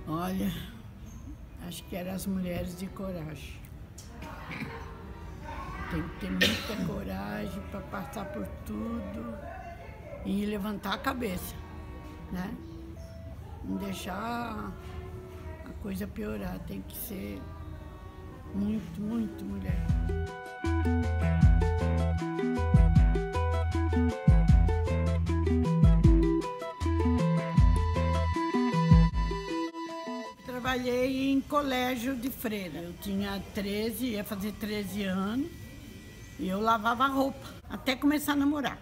Olha, acho que eram as mulheres de coragem. Tem que ter muita coragem para passar por tudo e levantar a cabeça, né? Não deixar a coisa piorar, tem que ser muito, muito mulher. Trabalhei em colégio de freira. Eu tinha 13, ia fazer 13 anos, e eu lavava roupa, até começar a namorar.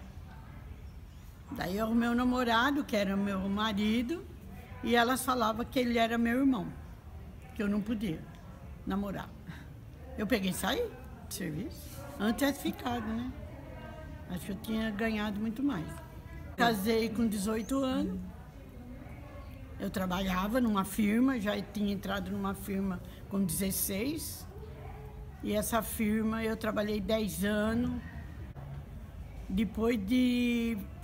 Daí eu arrumei um namorado, que era meu marido, e elas falavam que ele era meu irmão, que eu não podia namorar. Eu peguei e saí do serviço. Antes tivesse ficado, né? Acho que eu tinha ganhado muito mais. Casei com 18 anos. Eu trabalhava numa firma, já tinha entrado numa firma com 16. E essa firma eu trabalhei 10 anos. Depois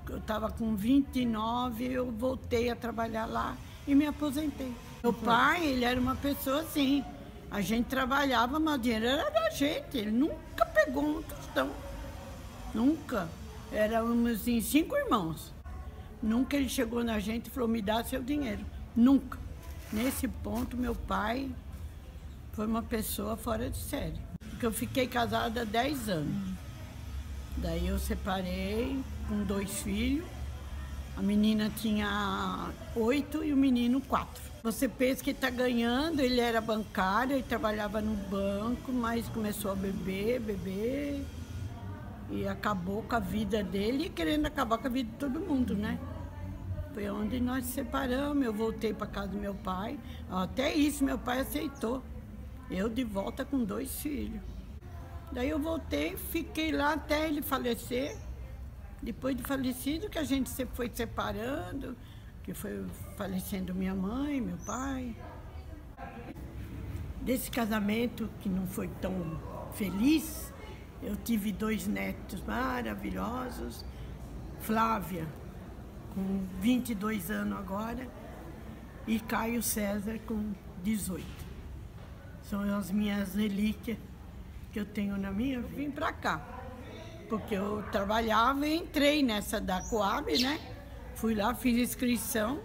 eu estava com 29, eu voltei a trabalhar lá e me aposentei. Meu pai, ele era uma pessoa assim. A gente trabalhava, mas o dinheiro era da gente. Ele nunca pegou um tostão. Nunca. Éramos assim, 5 irmãos. Nunca ele chegou na gente e falou, me dá seu dinheiro. Nunca. Nesse ponto, meu pai foi uma pessoa fora de série. Porque eu fiquei casada há 10 anos. Daí eu separei com 2 filhos. A menina tinha 8 e o menino 4. Você pensa que está ganhando, ele era bancário, ele trabalhava no banco, mas começou a beber. E acabou com a vida dele e querendo acabar com a vida de todo mundo, né? Foi onde nós nos separamos, eu voltei para casa do meu pai. Até isso meu pai aceitou. Eu de volta com 2 filhos. Daí eu voltei, fiquei lá até ele falecer. Depois de falecido que a gente foi separando, que foi falecendo minha mãe, meu pai. Desse casamento que não foi tão feliz, eu tive 2 netos maravilhosos. Flávia, com 22 anos agora, e Caio César, com 18. São as minhas relíquias que eu tenho na minha vida. Vim pra cá, porque eu trabalhava e entrei nessa da Coab, né? Fui lá, fiz inscrição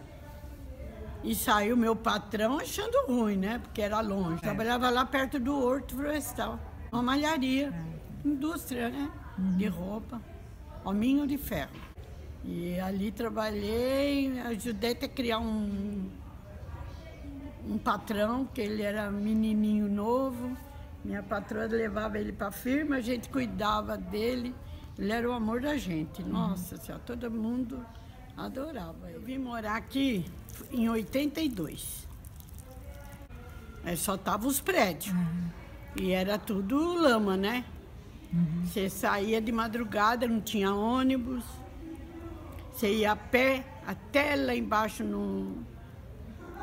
e saiu meu patrão achando ruim, né? Porque era longe. Trabalhava lá perto do Horto Florestal, uma malharia. Indústria, né? De roupa, hominho de ferro. E ali trabalhei, ajudei até a criar um patrão, que ele era menininho novo. Minha patroa levava ele para a firma, a gente cuidava dele. Ele era o amor da gente. Nossa Senhora, todo mundo adorava. Eu vim morar aqui em 82. Aí só estavam os prédios. E era tudo lama, né? Você saía de madrugada, não tinha ônibus. Você ia a pé até lá embaixo,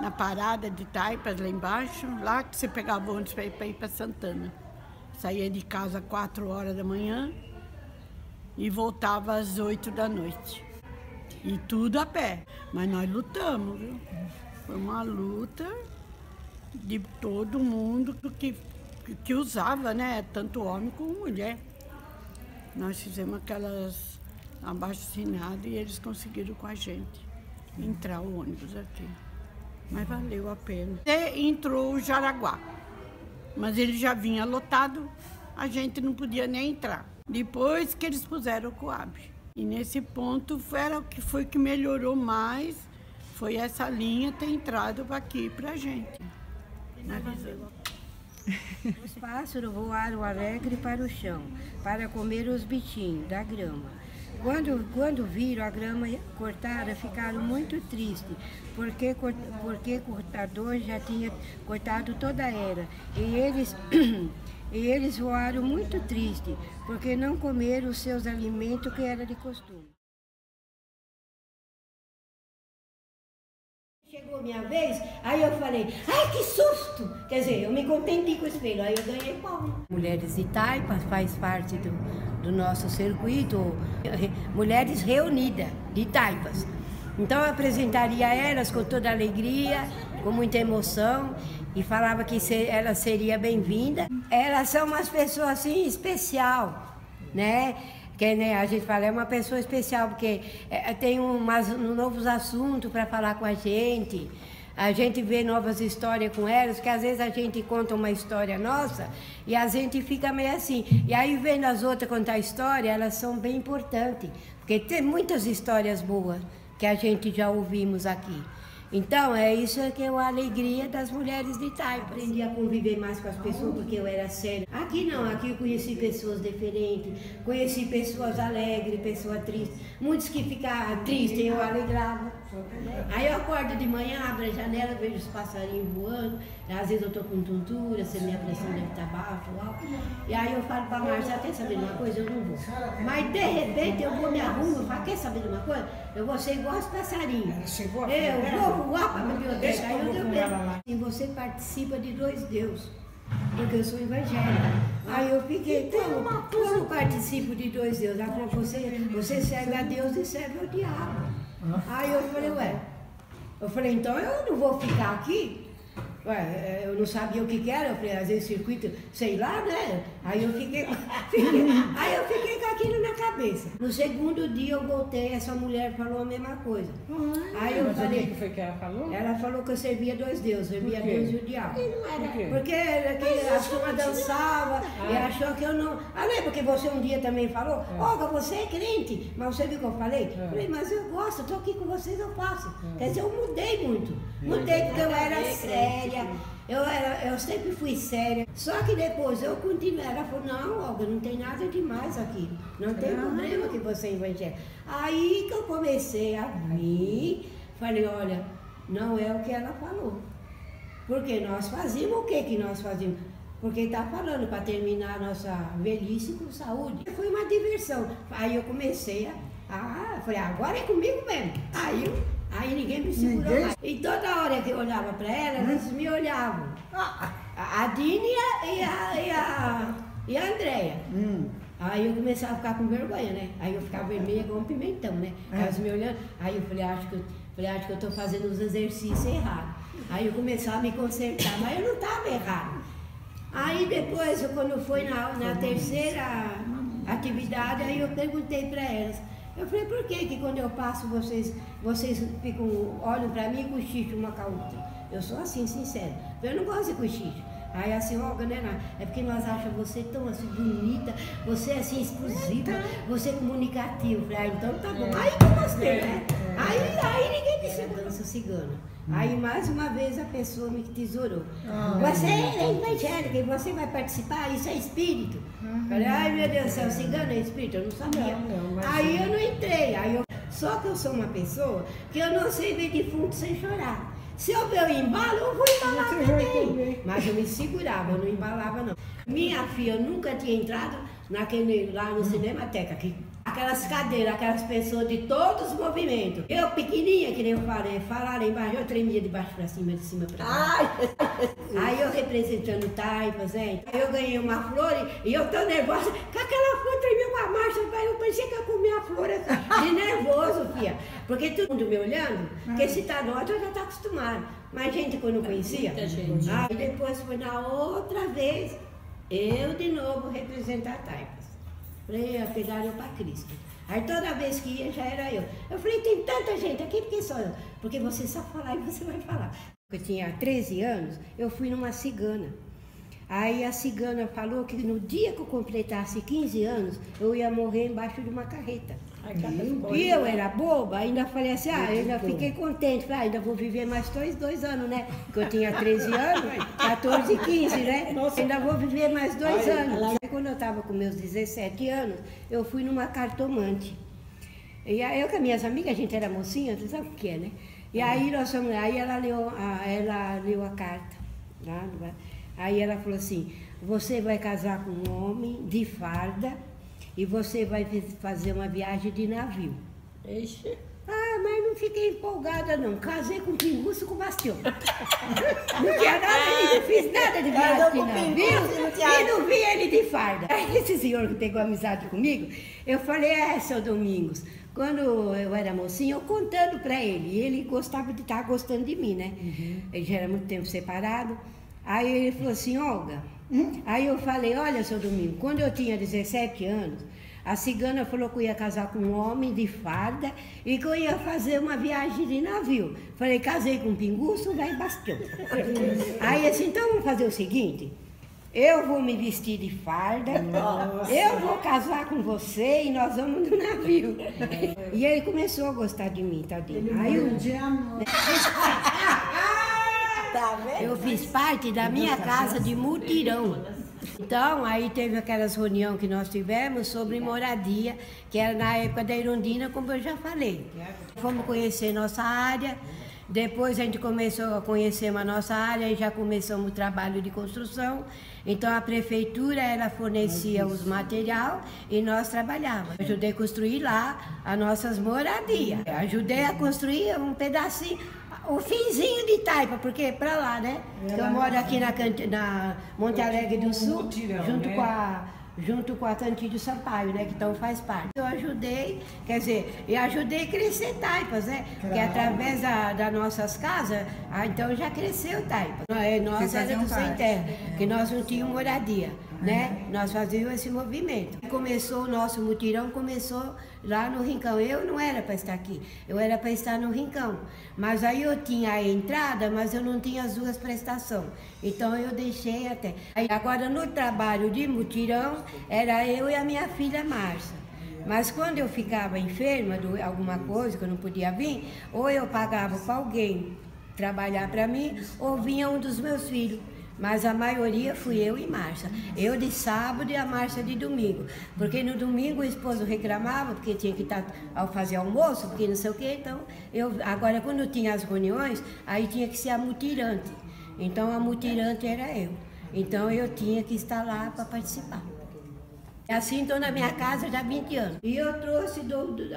na parada de Taipas, lá embaixo. Lá que você pegava o ônibus para ir para Santana. Saía de casa às 4 horas da manhã e voltava às 8 da noite. E tudo a pé. Mas nós lutamos, viu? Foi uma luta de todo mundo que usava, né? Tanto homem como mulher. Nós fizemos aquelas abaixo-assinadas e eles conseguiram com a gente entrar o ônibus aqui. Mas valeu a pena. E entrou o Jaraguá, mas ele já vinha lotado, a gente não podia nem entrar. Depois que eles puseram o Coab. E nesse ponto foi que melhorou mais, foi essa linha ter entrado aqui pra gente. Os pássaros voaram alegre para o chão, para comer os bichinhos da grama. Quando viram a grama cortada, ficaram muito tristes, porque o cortador já tinha cortado toda a era. E eles voaram muito tristes, porque não comeram os seus alimentos que era de costume. Chegou minha vez, aí eu falei, ai que susto! Quer dizer, eu me contentei com o espelho, aí eu ganhei palma. Mulheres de Taipas faz parte do nosso circuito, Mulheres Reunidas de Taipas. Então eu apresentaria elas com toda alegria, com muita emoção, e falava que ela seria bem-vinda. Elas são umas pessoas assim especial, né? Que, né, a gente fala, é uma pessoa especial, porque tem novos assuntos para falar com a gente vê novas histórias com elas, que às vezes a gente conta uma história nossa e a gente fica meio assim. E aí vendo as outras contar história, elas são bem importantes, porque tem muitas histórias boas que a gente já ouvimos aqui. Então, é isso que é a alegria das mulheres de Taipas. Aprendi a conviver mais com as pessoas porque eu era séria. Aqui não, aqui eu conheci pessoas diferentes, conheci pessoas alegres, pessoas tristes. Muitos que ficam tristes, eu alegrava. Aí eu acordo de manhã, abro a janela, vejo os passarinhos voando. Às vezes eu estou com tontura, se a minha pressão deve estar baixa ou alto. E aí eu falo para a Márcia, quer saber de uma coisa? Eu não vou. Mas de repente eu vou me arrumo e falo, quer saber de uma coisa? Eu vou ser igual aos passarinhos. Eu vou voar para a biblioteca. Aí eu deu. E você participa de 2 deuses, porque eu sou evangélica. Aí eu fiquei, como participo de 2 deuses? Ela falou, você serve a Deus e serve ao diabo. Aí eu falei, ué, então eu não vou ficar aqui? Ué, eu não sabia o que era, eu falei, às vezes circuito, sei lá, né? Aí eu fiquei com aquilo na cabeça. No segundo dia eu voltei, essa mulher falou a mesma coisa. Aí eu falei, o que foi que ela falou? Ela falou que eu servia 2 deuses, servia Deus e o diabo. Porque a turma dançava e achou que eu não... Ah, lembra que você um dia também falou? Olga, você é crente, mas você viu o que eu falei? Eu falei, mas eu gosto, estou aqui com vocês, eu faço. Quer dizer, eu mudei muito. Mudei porque eu era séria. Eu sempre fui séria, só que depois eu continuei. Ela falou, não, Olga, não tem nada demais aqui, não tem problema que você é evangélica. Aí que eu comecei a vir, falei, olha, não é o que ela falou, porque nós fazíamos o que nós fazíamos? Porque está falando para terminar a nossa velhice com saúde. Foi uma diversão. Aí eu comecei falei, agora é comigo mesmo. Aí ninguém me segurou mais. E toda hora que eu olhava para elas me olhavam. A Dini e a Andréia. Aí eu começava a ficar com vergonha, né? Aí eu ficava vermelha como um pimentão, né? Aí elas me olhando, aí eu falei, acho que eu estou fazendo os exercícios errados. Aí eu começava a me consertar, mas eu não estava errado. Aí depois, quando foi na terceira atividade, aí eu perguntei para elas. Eu falei, por que quando eu passo vocês olham para mim e cochicham uma com a outra? Eu sou assim, sincera. Eu não gosto de cochicho. Aí assim, Olga, né? É porque nós achamos você tão assim bonita, você assim explosiva, você comunicativa. Eu falei, então tá bom. Aí que eu gostei, né? Aí ninguém me segura, eu sou cigana. Aí mais uma vez a pessoa me tesourou. Você é evangélica e você vai participar, isso é espírito. Falei, ai meu Deus do céu, cigano é espírito? Eu não sabia. Aí eu não entrei. Só que eu sou uma pessoa que eu não sei ver defunto sem chorar. Se eu ver o embalo, eu vou embalar também. Mas eu me segurava, eu não embalava não. Minha filha, eu nunca tinha entrado lá no Cinemateca, aquelas cadeiras, aquelas pessoas de todos os movimentos. Eu pequenininha, que nem eu falei, falaram embaixo, eu tremia de baixo para cima, de cima para baixo. Aí eu representando Taipas, hein? Aí eu ganhei uma flor e eu tão nervosa, com aquela flor tremia com a marcha, eu parecia que eu comia a flor assim, de nervoso, filha. Porque todo mundo me olhando, porque se tá no outro eu já tá acostumado. Mas gente que eu não conhecia. Aí depois foi na outra vez, eu de novo representar Taipas. Falei, pegaram eu para Cristo. Aí toda vez que ia, já era eu. Eu falei, tem tanta gente aqui, porque só eu? Porque você só falar e você vai falar. Eu tinha 13 anos, eu fui numa cigana. Aí a cigana falou que no dia que eu completasse 15 anos, eu ia morrer embaixo de uma carreta. E eu era boba, ainda falei assim, eu ainda fiquei contente, falei, ainda vou viver mais 2 anos, né? Porque eu tinha 13 anos, 14 e 15, né? Ainda vou viver mais 2 anos. Aí, quando eu estava com meus 17 anos, eu fui numa cartomante. E aí eu com as minhas amigas, a gente era mocinha, você sabe o que é, né? E aí nós fomos, aí ela leu a carta. Aí ela falou assim, você vai casar com um homem de farda, e você vai fazer uma viagem de navio. Ixi. Mas não fiquei empolgada, não. Casei com pinguço com bastião. Não tinha nada, não fiz nada de viagem, não, viu? E não vi ele de farda. Aí esse senhor que pegou amizade comigo, eu falei, seu Domingos, quando eu era mocinha, eu contando pra ele. E ele gostava de estar gostando de mim, né? Ele já era muito tempo separado. Aí ele falou assim, Olga. Aí eu falei, olha, seu Domingo, quando eu tinha 17 anos, a cigana falou que eu ia casar com um homem de farda e que eu ia fazer uma viagem de navio. Falei, casei com um pinguço, vai bastião. Aí assim, então vamos fazer o seguinte, eu vou me vestir de farda, eu vou casar com você e nós vamos no navio. E ele começou a gostar de mim, tadinho. Aí eu fiz parte da minha casa de mutirão. Então, aí teve aquelas reuniões que nós tivemos sobre moradia, que era na época da Irondina, como eu já falei. Fomos conhecer nossa área, depois a gente começou a conhecer a nossa área e já começamos o trabalho de construção. Então, a prefeitura, ela fornecia os materiais e nós trabalhávamos. Ajudei a construir lá as nossas moradias. Ajudei a construir um pedacinho, o finzinho de Taipa, porque pra lá, né? Eu moro aqui na Monte Alegre do Sul, junto com a Cantilho Sampaio, né? Que então faz parte. Eu ajudei, quer dizer, e ajudei a crescer Taipas, né? Porque através das nossas casas, então já cresceu Taipa. Nós éramos sem terra, que nós não tínhamos moradia, né? Nós fazíamos esse movimento. Começou o nosso mutirão, começou lá no Rincão. Eu não era para estar aqui, eu era para estar no Rincão. Mas aí eu tinha a entrada, mas eu não tinha as duas prestações. Então eu deixei até. Aí, agora no trabalho de mutirão, era eu e a minha filha Márcia. Mas quando eu ficava enferma de alguma coisa, que eu não podia vir, ou eu pagava para alguém trabalhar para mim, ou vinha um dos meus filhos. Mas a maioria fui eu e Márcia. Eu de sábado e a Márcia de domingo. Porque no domingo o esposo reclamava, porque tinha que estar ao fazer almoço, porque não sei o quê. Então, agora quando tinha as reuniões, aí tinha que ser a mutirante. Então a mutirante era eu. Então eu tinha que estar lá para participar. Assim estou na minha casa já há 20 anos. E eu trouxe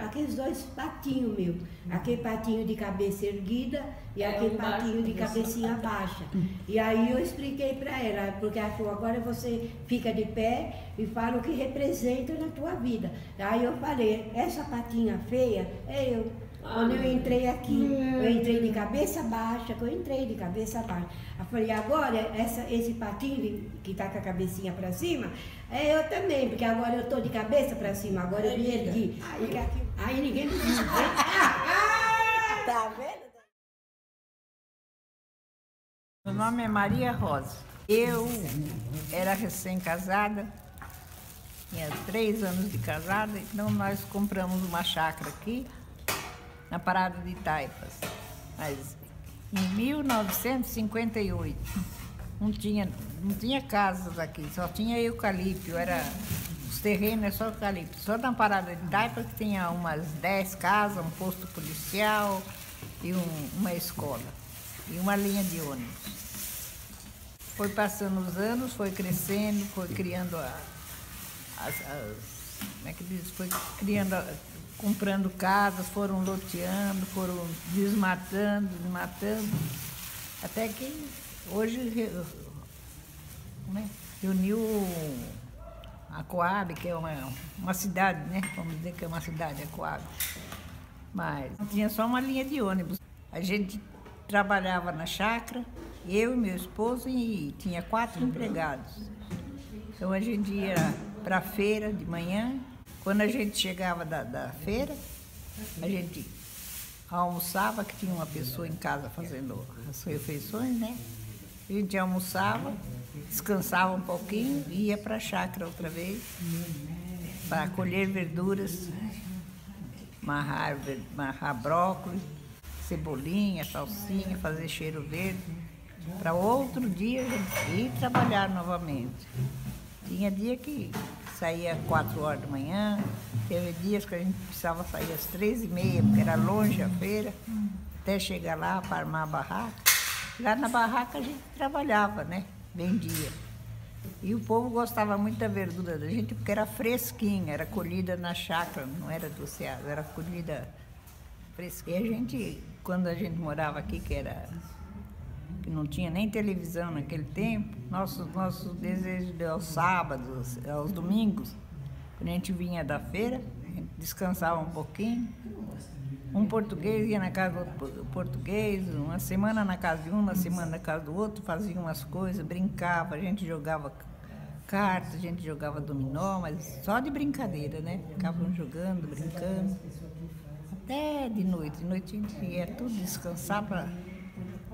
aqueles dois patinhos meus. Aquele patinho de cabeça erguida e aquele patinho de cabecinha baixa. E aí eu expliquei para ela, porque ela falou, agora você fica de pé e fala o que representa na tua vida. Aí eu falei, essa patinha feia é eu. Quando eu entrei aqui, eu entrei de cabeça baixa, Eu falei, agora esse patinho que está com a cabecinha para cima, é eu também, porque agora eu estou de cabeça para cima, agora eu me ergui. Aí ninguém me disse. Tá vendo? Meu nome é Maria Rosa. Eu era recém-casada, tinha 3 anos de casada, então nós compramos uma chácara aqui, na Parada de Taipas, mas em 1958 não tinha casas aqui, só tinha eucalipto, os terrenos só eucalipto. Só na Parada de Taipas que tinha umas 10 casas, um posto policial e uma escola e uma linha de ônibus. Foi passando os anos, foi crescendo, foi criando como é que diz? Foi criando, comprando casas, foram loteando, foram desmatando, até que hoje reuniu a Coab, que é uma cidade, né? Vamos dizer que é uma cidade, a Coab. Mas tinha só uma linha de ônibus. A gente trabalhava na chácara, eu e meu esposo, e tinha 4 empregados. Então a gente ia para a feira de manhã. Quando a gente chegava da feira, a gente almoçava, que tinha uma pessoa em casa fazendo as refeições, né? A gente almoçava, descansava um pouquinho e ia para a chácara outra vez para colher verduras, marrar brócolis, cebolinha, salsinha, fazer cheiro verde, para outro dia a gente ir trabalhar novamente. Tinha dia que saía 4 horas da manhã, teve dias que a gente precisava sair às 3h30, porque era longe a feira, até chegar lá para armar a barraca. Lá na barraca a gente trabalhava, né? Vendia. E o povo gostava muito da verdura da gente, porque era fresquinha, era colhida na chácara, não era doceada, era colhida fresca. E a gente, quando a gente morava aqui, que não tinha nem televisão naquele tempo, nosso desejo de aos sábados, aos domingos, quando a gente vinha da feira, a gente descansava um pouquinho. Um português ia na casa do outro português, uma semana na casa de um, uma semana na casa do outro, fazia umas coisas, brincava, a gente jogava cartas, a gente jogava dominó, mas só de brincadeira, né? Ficavam jogando, brincando, até de noite. De noite a gente ia tudo descansar para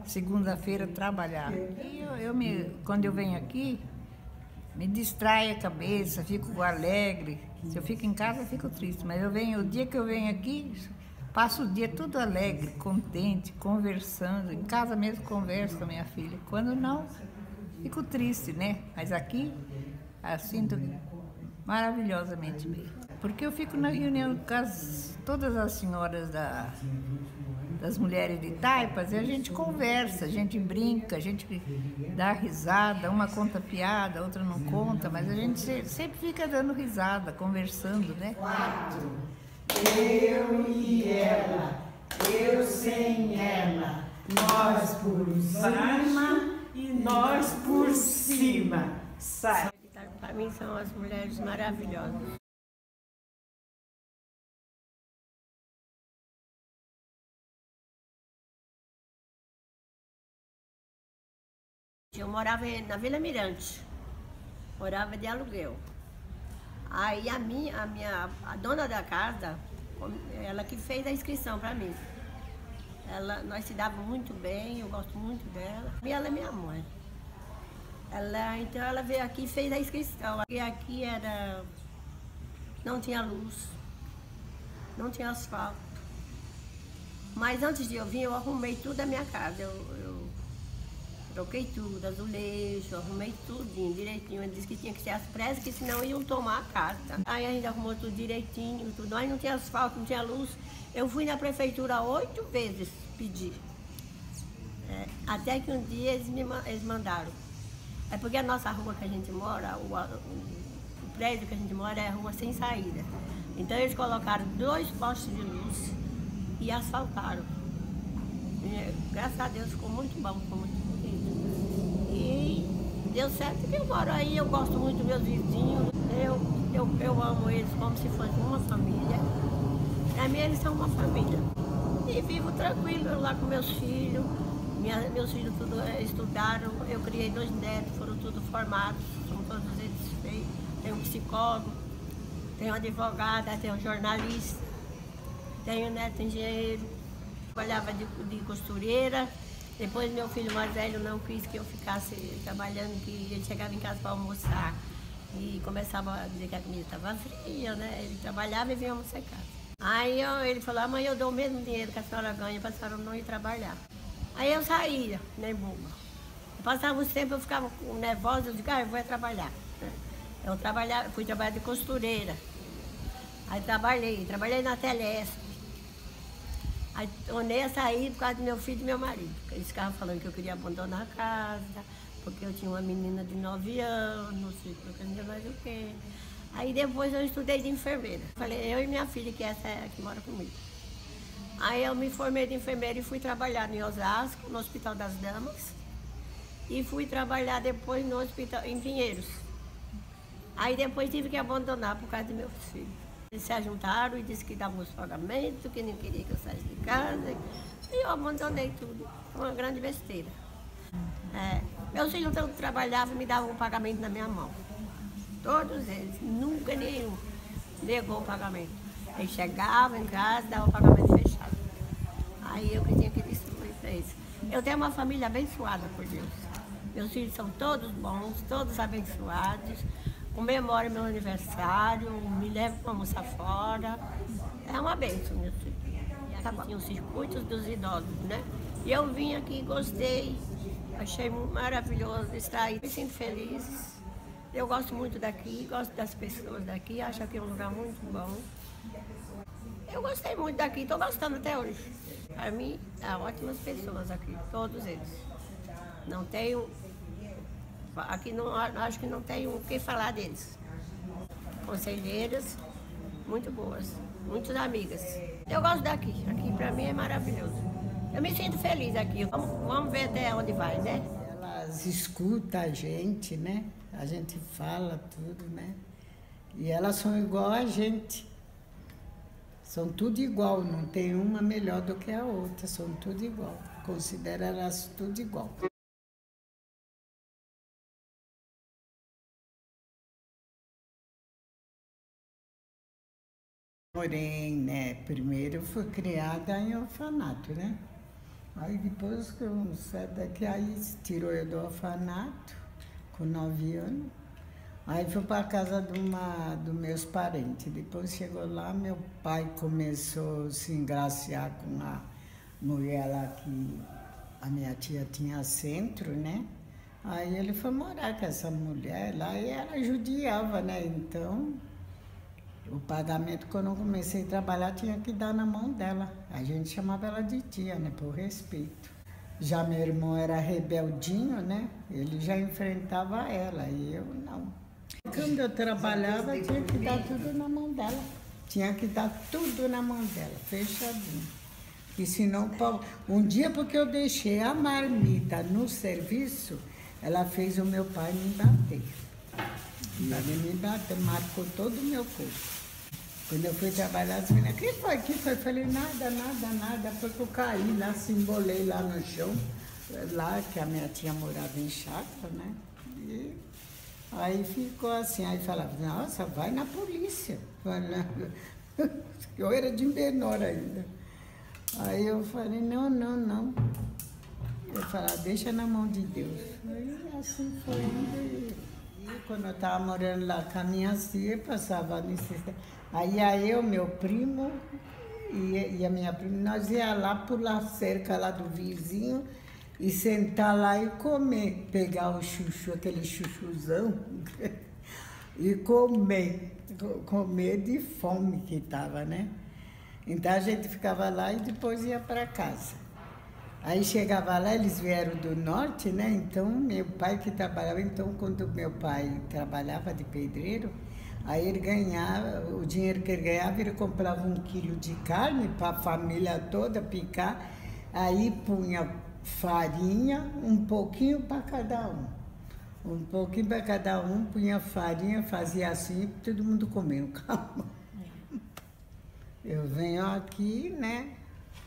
segunda-feira trabalhar. E quando eu venho aqui, me distrai a cabeça, fico alegre. Se eu fico em casa, eu fico triste, mas o dia que eu venho aqui, passo o dia tudo alegre, contente, conversando. Em casa mesmo converso com a minha filha. Quando não, fico triste, né? Mas aqui, eu sinto maravilhosamente bem. Porque eu fico na reunião com todas as senhoras das mulheres de Taipas e a gente conversa, a gente brinca, a gente dá risada, uma conta piada, a outra não conta, mas a gente sempre fica dando risada, conversando, né? 4. Eu e ela, eu sem ela, nós por cima e nós por cima. Sai. Para mim são as mulheres maravilhosas. Eu morava na Vila Mirante, morava de aluguel. Aí a dona da casa, ela que fez a inscrição para mim. Nós se dávamos muito bem, eu gosto muito dela. E ela é minha mãe. Então ela veio aqui e fez a inscrição. E aqui não tinha luz, não tinha asfalto. Mas antes de eu vir, eu arrumei tudo da minha casa. Eu troquei tudo, azulejo, arrumei tudinho, direitinho. Ele disse que tinha que ser às pressas, que senão iam tomar a casa. Aí a gente arrumou tudo direitinho, tudo. Aí não tinha asfalto, não tinha luz. Eu fui na prefeitura 8 vezes pedir. Até que um dia eles mandaram. É porque a nossa rua que a gente mora, o prédio que a gente mora é a rua sem saída. Então eles colocaram 2 postes de luz e asfaltaram. E, graças a Deus ficou muito bom, ficou muito bonito. E deu certo que eu moro aí, eu gosto muito dos meus vizinhos. Eu amo eles como se fosse uma família. Para mim eles são uma família. E vivo tranquilo lá com meus filhos. Meus filhos tudo estudaram, eu criei 2 netos, foram todos formados, são todos eles feitos. Tenho um psicólogo, tenho um advogada, tenho um jornalista, tenho um neto engenheiro. Trabalhava de costureira, depois meu filho mais velho não quis que eu ficasse trabalhando, que ele chegava em casa para almoçar e começava a dizer que a comida estava fria, né? Ele trabalhava e vinha almoçar em casa. Aí ele falou, mãe, eu dou o mesmo dinheiro que a senhora ganha para a senhora não ir trabalhar. Aí eu saía, nem boba. Passava o tempo, eu ficava nervosa, eu digo, eu vou trabalhar. Eu fui trabalhar de costureira. Aí trabalhei na Telesp. Aí tornei a sair por causa do meu filho e meu marido. Eles ficavam falando que eu queria abandonar a casa, porque eu tinha uma menina de 9 anos, não sei mais o quê. Aí depois eu estudei de enfermeira. Falei, eu e minha filha, que essa é a que mora comigo. Aí eu me formei de enfermeira e fui trabalhar em Osasco, no Hospital das Damas. E fui trabalhar depois no hospital em Pinheiros. Aí depois tive que abandonar por causa do meu filho. Eles se juntaram e disseram que davam os pagamentos, que não queria que eu saísse de casa. E eu abandonei tudo. Foi uma grande besteira. Meus filhos todos trabalhavam e me davam o pagamento na minha mão. Todos eles, nunca nenhum negou o pagamento. Eles chegavam em casa, davam o pagamento fechado. Aí eu que tinha que distribuir para eles. Eu tenho uma família abençoada por Deus. Meus filhos são todos bons, todos abençoados. Comemoram meu aniversário, me levam para almoçar fora. É uma bênção, meu filho. Tinha os circuitos dos idosos, né? E eu vim aqui, gostei, achei maravilhoso, distraído, me sinto feliz. Eu gosto muito daqui, gosto das pessoas daqui, acho que é um lugar muito bom. Eu gostei muito daqui, estou gostando até hoje. Para mim, há ótimas pessoas aqui, todos eles. Não tenho, aqui não, acho que não tenho o que falar deles. Conselheiras, muito boas, muitas amigas. Eu gosto daqui. Aqui pra mim é maravilhoso. Eu me sinto feliz aqui. Vamos ver até onde vai, né? Elas escutam a gente, né? A gente fala tudo, né? E elas são igual a gente. São tudo igual, não tem uma melhor do que a outra, são tudo igual. Considero elas tudo igual. Porém, né, primeiro eu fui criada em orfanato, né? Aí depois que eu saí daqui, aí tirou eu do orfanato, com 9 anos. Aí fui para a casa dos meus parentes. Depois chegou lá, meu pai começou a se engraciar com a mulher lá que a minha tia tinha centro, né? Aí ele foi morar com essa mulher lá e ela judiava, né? Então, o pagamento, quando eu comecei a trabalhar, tinha que dar na mão dela. A gente chamava ela de tia, né? Por respeito. Já meu irmão era rebeldinho, né? Ele já enfrentava ela e eu não. Quando eu trabalhava, tinha que dar tudo na mão dela. Tinha que dar tudo na mão dela, fechadinho. E senão, um dia, porque eu deixei a marmita no serviço, ela fez o meu pai me bater. Ele me bateu, marcou todo o meu corpo. Quando eu fui trabalhar, as meninas, quem foi? Eu falei, nada, porque eu caí lá, se embolei lá no chão, lá que a minha tia morava em chácara, né? E aí ficou assim, aí falava, nossa, vai na polícia. Eu era de menor ainda. Aí eu falei, não. Eu falei, deixa na mão de Deus. Aí assim foi indo. E quando eu estava morando lá com a minha tia, passava necessidade. Aí eu, meu primo e a minha prima, nós ia lá pular cerca lá do vizinho e sentar lá e comer, pegar o chuchu, aquele chuchuzão, e comer de fome que estava, né? Então a gente ficava lá e depois ia para casa. Aí chegava lá, eles vieram do norte, né? Então meu pai que trabalhava, então quando meu pai trabalhava de pedreiro, aí ele ganhava, o dinheiro que ele ganhava, ele comprava 1 quilo de carne para a família toda picar, aí punha farinha, um pouquinho para cada um. Um pouquinho para cada um, punha farinha, fazia assim, todo mundo comendo. Calma. Eu venho aqui, né?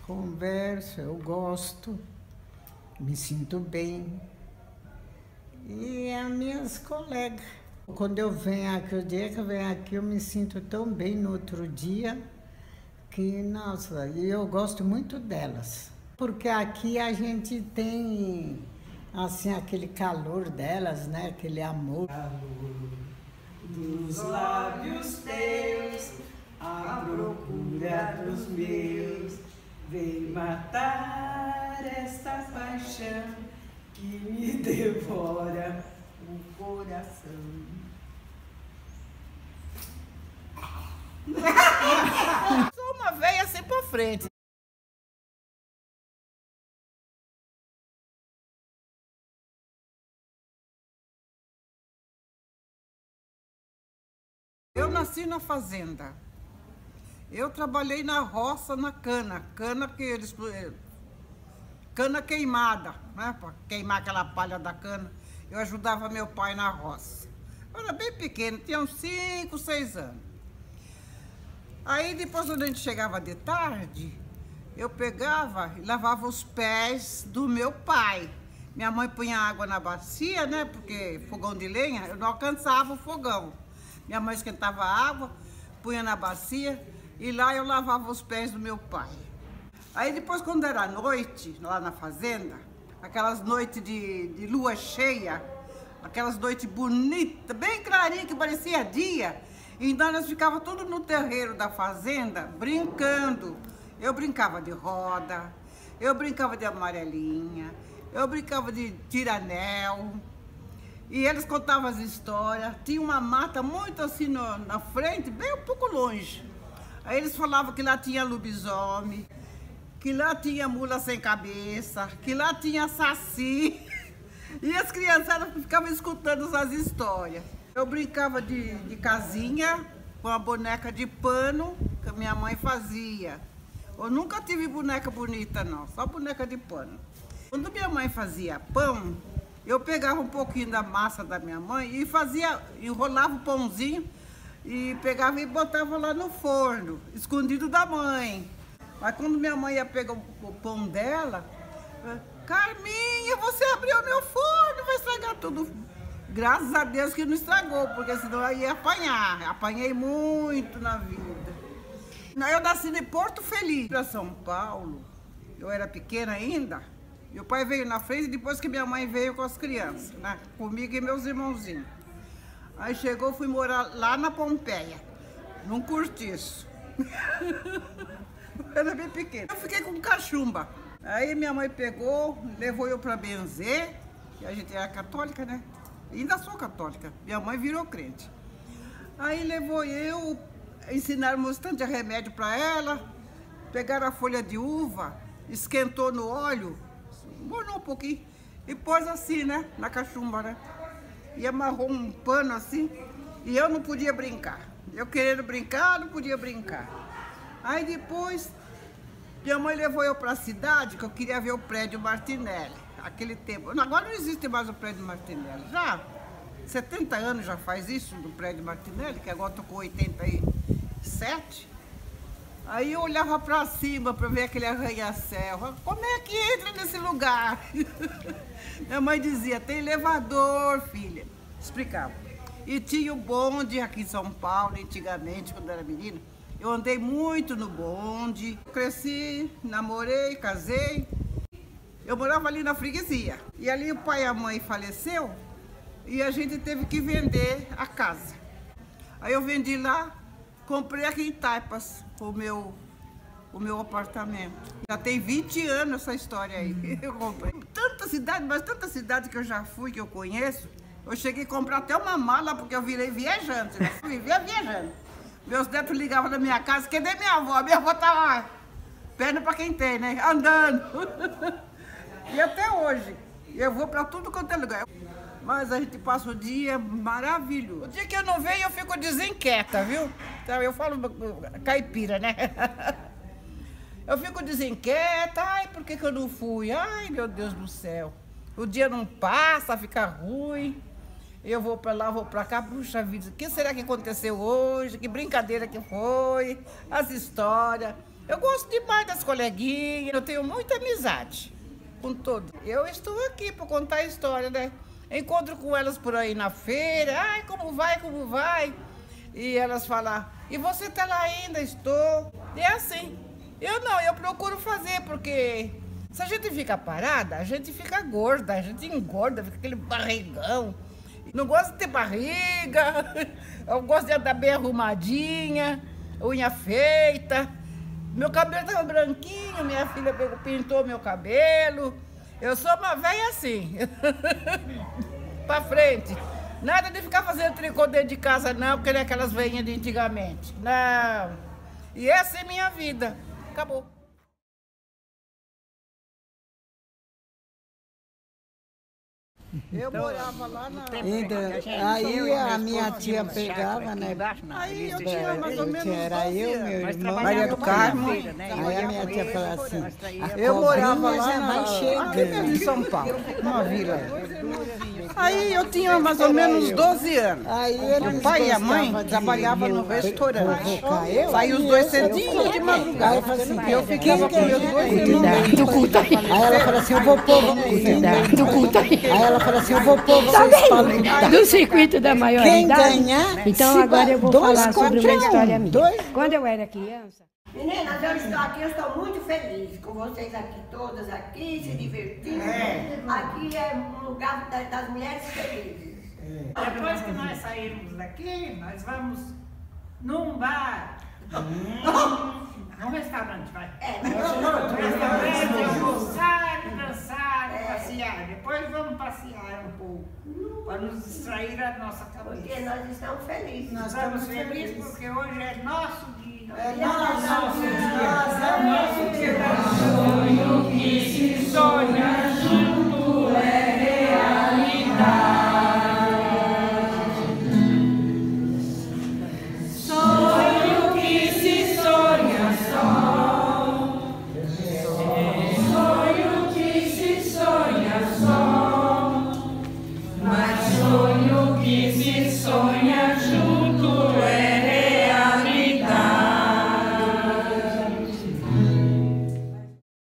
Converso, eu gosto, me sinto bem. E as minhas colegas. Quando eu venho aqui, o dia que eu venho aqui, eu me sinto tão bem no outro dia que, nossa, e eu gosto muito delas. Porque aqui a gente tem, assim, aquele calor delas, né? Aquele amor. Calor dos lábios teus, a procura dos meus, vem matar esta paixão que me devora o coração. Sou uma veia assim pra frente. Eu nasci na fazenda. Eu trabalhei na roça, na cana queimada, né? Para queimar aquela palha da cana. Eu ajudava meu pai na roça. Eu era bem pequeno, tinha uns 5, 6 anos. Aí depois, quando a gente chegava de tarde, eu pegava e lavava os pés do meu pai. Minha mãe punha água na bacia, né? Porque fogão de lenha, eu não alcançava o fogão. Minha mãe esquentava a água, punha na bacia e lá eu lavava os pés do meu pai. Aí depois, quando era noite, lá na fazenda, aquelas noites de lua cheia, aquelas noites bonitas, bem clarinhas, que parecia dia, então nós ficávamos tudo no terreiro da fazenda, brincando. Eu brincava de roda, eu brincava de amarelinha, eu brincava de tiranel. E eles contavam as histórias, tinha uma mata muito assim na frente, bem um pouco longe. Aí eles falavam que lá tinha lobisomem, que lá tinha mula sem cabeça, que lá tinha saci. E as criançadas ficavam escutando essas histórias. Eu brincava de casinha com a boneca de pano que a minha mãe fazia. Eu nunca tive boneca bonita, não, só boneca de pano. Quando minha mãe fazia pão, eu pegava um pouquinho da massa da minha mãe e enrolava o pãozinho e pegava e botava lá no forno, escondido da mãe. Mas quando minha mãe ia pegar o pão dela, Carminha, você abriu meu forno, vai estragar tudo. Graças a Deus que não estragou, porque senão eu ia apanhar. Apanhei muito na vida. Eu nasci em Porto Feliz, para São Paulo. Eu era pequena ainda. Meu pai veio na frente, depois que minha mãe veio com as crianças, né? Comigo e meus irmãozinhos. Aí chegou, fui morar lá na Pompeia, num cortiço. Eu era bem pequena. Eu fiquei com cachumba. Aí minha mãe pegou, levou eu para benzer, que a gente era católica, né? Ainda sou católica. Minha mãe virou crente. Aí levou eu, ensinaram bastante remédio para ela, pegaram a folha de uva, esquentou no óleo, molhou um pouquinho e pôs assim, né? Na cachumba, né? E amarrou um pano assim, e eu não podia brincar. Eu querendo brincar, não podia brincar. Aí depois, minha mãe levou eu para a cidade, que eu queria ver o prédio Martinelli. Aquele tempo. Agora não existe mais o prédio Martinelli. Já 70 anos já faz isso do prédio Martinelli, que agora estou com 87. Aí eu olhava para cima para ver aquele arranha-céu. Como é que entra nesse lugar? Minha mãe dizia, tem elevador, filha. Explicava. E tinha o bonde aqui em São Paulo, antigamente, quando eu era menina. Eu andei muito no bonde. Cresci, namorei, casei. Eu morava ali na freguesia. E ali o pai e a mãe faleceu e a gente teve que vender a casa. Aí eu vendi lá, comprei aqui em Taipas o meu apartamento. Já tem 20 anos essa história aí. Eu comprei. Tanta cidade, mas tanta cidade que eu já fui, que eu conheço. Eu cheguei a comprar até uma mala, porque eu virei viajante. Né? Vivia viajando. Meus netos ligavam na minha casa, cadê minha avó? Minha avó estava perna para quem tem, né? Andando. E até hoje, eu vou para tudo quanto é lugar. Mas a gente passa o dia maravilhoso. O dia que eu não venho, eu fico desinquieta, viu? Então, eu falo caipira, né? Eu fico desinquieta. Ai, por que eu não fui? Ai, meu Deus do céu. O dia não passa, fica ruim. Eu vou para lá, vou para cá. Puxa vida, o que será que aconteceu hoje? Que brincadeira que foi? As histórias. Eu gosto demais das coleguinhas. Eu tenho muita amizade com todos. Eu estou aqui para contar a história, né? Encontro com elas por aí na feira. Ai, como vai? E elas falam, e você tá lá ainda? Estou. E é assim. Eu procuro fazer, porque se a gente fica parada, a gente fica gorda, a gente engorda, fica aquele barrigão. Não gosto de ter barriga, eu gosto de andar bem arrumadinha, unha feita. Meu cabelo estava branquinho, minha filha pintou meu cabelo. Eu sou uma velha assim, pra frente. Nada de ficar fazendo tricô dentro de casa não, porque nem aquelas velhinhas de antigamente. Não. E essa é minha vida. Acabou. Eu morava lá na... Aí a minha tia pegava, né? Aí eu tinha mais ou menos 12 Era eu, anos. meu irmão, Maria do Carmo. Aí a minha tia falava assim, Eu morava lá chegando em São Paulo, numa vila. Aí eu tinha mais ou menos 12 anos. O pai e a mãe trabalhavam no restaurante. Aí os dois sentiam de madrugada. Eu ficava com meus dois irmãos. Aí ela falou assim, eu vou pôr Aí ela falou assim, eu vou pôr vocês para Do circuito da maioridade. Quem ganhar, Então agora eu vou falar sobre uma história minha. Dois. Quando eu era criança... Meninas, eu estou aqui, eu estou muito feliz com vocês aqui, todas aqui, se divertindo. Aqui é um lugar das mulheres felizes. Depois que nós sairmos daqui, nós vamos num bar. Num restaurante, vai. Restaurante, almoçar, dançar, passear. Depois vamos passear um pouco, para nos distrair a nossa cabeça. Porque nós estamos felizes. Nós estamos felizes porque hoje é nosso dia. É nosso dia.